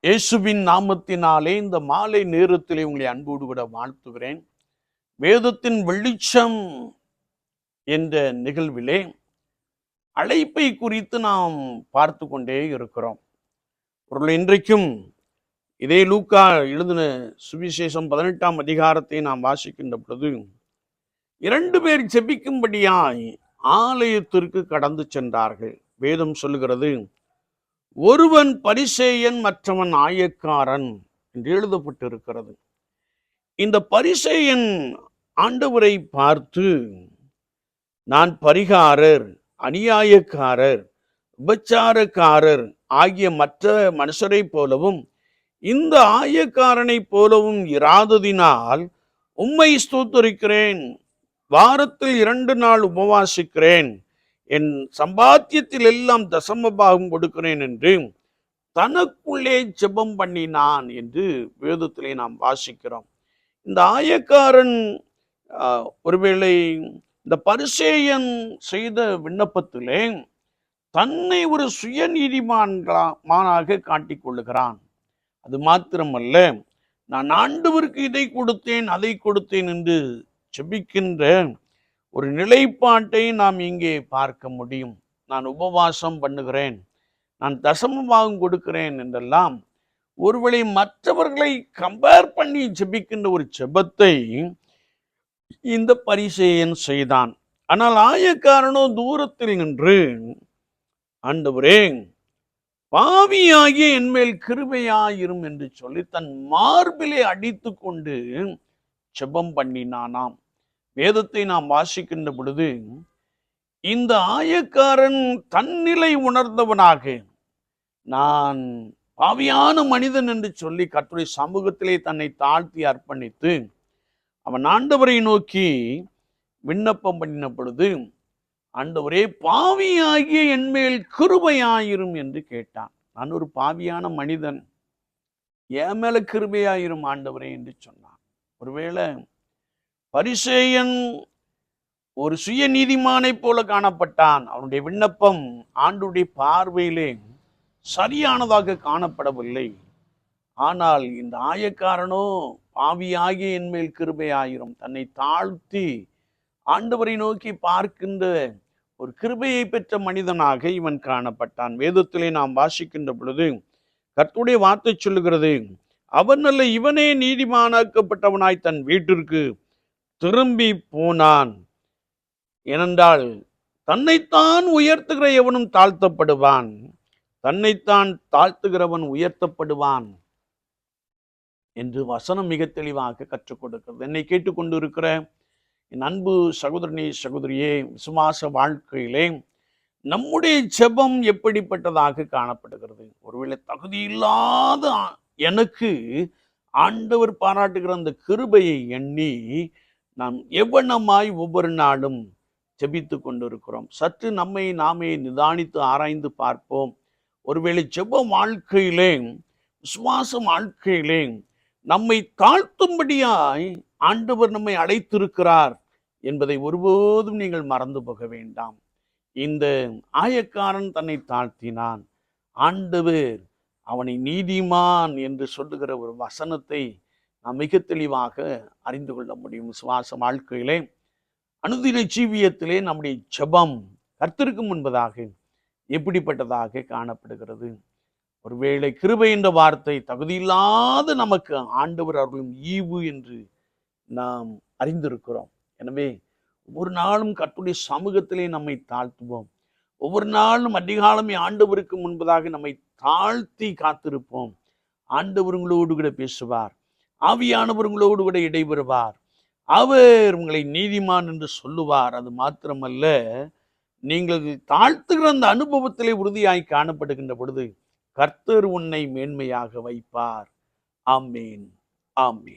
இயேசுவின் நாமத்தினாலே இந்த மாலை நேரத்திலே உங்களை அன்போடு கூட வாழ்த்துகிறேன். வேதத்தின் வெளிச்சம் என்ற நிகழ்விலே அழைப்பை குறித்து நாம் பார்த்து கொண்டே இருக்கிறோம். இன்றைக்கும் இதே லூக்கா எழுதின சுவிசேஷம் 18ஆம் அதிகாரத்தை நாம் வாசிக்கின்ற பொழுது 2 பேர் ஜெபிக்கும்படியாய் ஆலயத்திற்கு கடந்து சென்றார்கள். வேதம் சொல்லுகிறது, ஒருவன் பரிசேயன், மற்றவன் ஆயக்காரன் என்று எழுதப்பட்டிருக்கிறது. இந்த பரிசேயன் ஆண்டவரை பார்த்து, நான் பரிகாரர், அநியாயக்காரர், உபச்சாரக்காரர் ஆகிய மற்ற மனுஷரை போலவும் இந்த ஆயக்காரனை போலவும் இராததினால் உம்மை ஸ்தோத்தரிக்கிறேன். வாரத்தில் 2 நாள் உபவாசிக்கிறேன், என் சம்பாத்தியத்தில் எல்லாம் தசம பாகம் கொடுக்கிறேன் என்று தனக்குள்ளே ஜெபம் பண்ணினான் என்று வேதத்திலே நாம் வாசிக்கிறோம். இந்த ஆயக்காரன் ஒருவேளை இந்த பரிசேயன் செய்த விண்ணப்பத்திலே தன்னை ஒரு சுயநீதிமானாக காட்டிக் கொள்ளுகிறான். அது மாத்திரமல்ல, நான் ஆண்டவருக்கு இதை கொடுத்தேன் அதை கொடுத்தேன் என்று ஜெபிக்கின்ற ஒரு நிலைப்பாட்டை நாம் இங்கே பார்க்க முடியும். நான் உபவாசம் பண்ணுகிறேன், நான் தசமபாகம் கொடுக்கிறேன் என்றெல்லாம் ஒருவேளை மற்றவர்களை கம்பேர் பண்ணி ஜெபிக்கின்ற ஒரு ஜெபத்தை இந்த பரிசேயன் செய்தான். ஆனால் ஆயக்காரனோ தூரத்தில் நின்று, ஆண்டவரே, பாவியாகிய என்மேல் கிருபையாயிரும் என்று சொல்லி தன் மார்பிலே அடித்து கொண்டு ஜெபம் பண்ணினானாம். வேதத்தை நாம் வாசிக்கின்ற பொழுது இந்த ஆயக்காரன் தன்னிலை உணர்ந்தவனாக, நான் பாவியான மனிதன் என்று சொல்லி கர்த்தருடைய சமூகத்திலே தன்னை தாழ்த்தி அர்ப்பணித்து அவன் ஆண்டவரை நோக்கி விண்ணப்பம் பண்ணின பொழுது, ஆண்டவரே, பாவியாகிய என்மேல் கிருபையாயிரும் என்று கேட்டான். நான் ஒரு பாவியான மனிதன், என் மேல கிருபையாயிரும் ஆண்டவரே என்று சொன்னான். ஒருவேளை பரிசேயன் ஒரு சுய நீதிமானை போல காணப்பட்டான். அவனுடைய விண்ணப்பம் ஆண்டவருடைய பார்வையிலே சரியானதாக காணப்படவில்லை. ஆனால் இந்த ஆயக்காரனோ பாவியாகிய என்மேல் கிருபையாயிரும், தன்னை தாழ்த்தி ஆண்டவரை நோக்கி பார்க்கின்ற ஒரு கிருபையை பெற்ற மனிதனாக இவன் காணப்பட்டான். வேதத்திலே நாம் வாசிக்கின்ற பொழுது கர்த்தருடைய வார்த்தை சொல்லுகிறது, அவன் அல்ல, இவனே நீதிமானாக்கப்பட்டவனாய் தன் வீட்டிற்கு திரும்பி போனான். ஏனென்றால் தன்னைத்தான் உயர்த்துகிற எவனும் தாழ்த்தப்படுவான், தன்னைத்தான் தாழ்த்துகிறவன் உயர்த்தப்படுவான் என்று வசனம் மிக தெளிவாக கற்றுக் கொடுக்கிறது. என்னை கேட்டுக்கொண்டு இருக்கிற என் அன்பு சகோதரனே, சகோதரியே, விசுவாச வாழ்க்கையிலே நம்முடைய ஜெபம் எப்படிப்பட்டதாக காணப்படுகிறது? ஒருவேளை தகுதி இல்லாத எனக்கு ஆண்டவர் பாராட்டுகிற அந்த கிருபையை எண்ணி நாம் எவ்வளமாய் ஒவ்வொரு நாளும் ஜெபித்து கொண்டிருக்கிறோம். சற்று நம்மை நாமே நிதானித்து ஆராய்ந்து பார்ப்போம். ஒருவேளை ஜெப வாழ்க்கையிலே, விசுவாச வாழ்க்கையிலே நம்மை தாழ்த்தும்படியாய் ஆண்டவர் நம்மை அழைத்திருக்கிறார் என்பதை ஒருபோதும் நீங்கள் மறந்து போக வேண்டாம். இந்த ஆயக்காரன் தன்னை தாழ்த்தினான். ஆண்டவர் அவனை நீதிமான் என்று சொல்லுகிற ஒரு வசனத்தை நாம் மிக தெளிவாக அறிந்து கொள்ள முடியும். விசுவாச வாழ்க்கையிலே, அனுதின ஜீவியத்திலே நம்முடைய ஜெபம் கர்த்தருக்கு முன்பதாக எப்படிப்பட்டதாக காணப்படுகிறது? ஒருவேளை கிருபை என்ற வார்த்தை தகுதியில்லாத நமக்கு ஆண்டவர் அவர்களும் ஈவு என்று நாம் அறிந்திருக்கிறோம். எனவே ஒவ்வொரு நாளும் கர்த்தருடைய சமூகத்திலே நம்மை தாழ்த்துவோம். ஒவ்வொரு நாளும் அதிகாலமே ஆண்டவருக்கு முன்பதாக நம்மை தாழ்த்தி காத்திருப்போம். ஆண்டவர் உங்களோடு கூட பேசுவார், ஆவியானவர் உங்களோடு கூட இடைபெறுவார், அவர் உங்களை நீதிமான் என்று சொல்லுவார். அது மாத்திரமல்ல, நீங்கள் தாழ்த்துகிற அந்த அனுபவத்திலே உறுதியாய் காணப்படுகின்ற பொழுது கர்த்தர் உன்னை மேன்மையாக வைப்பார். ஆமேன், ஆமேன்.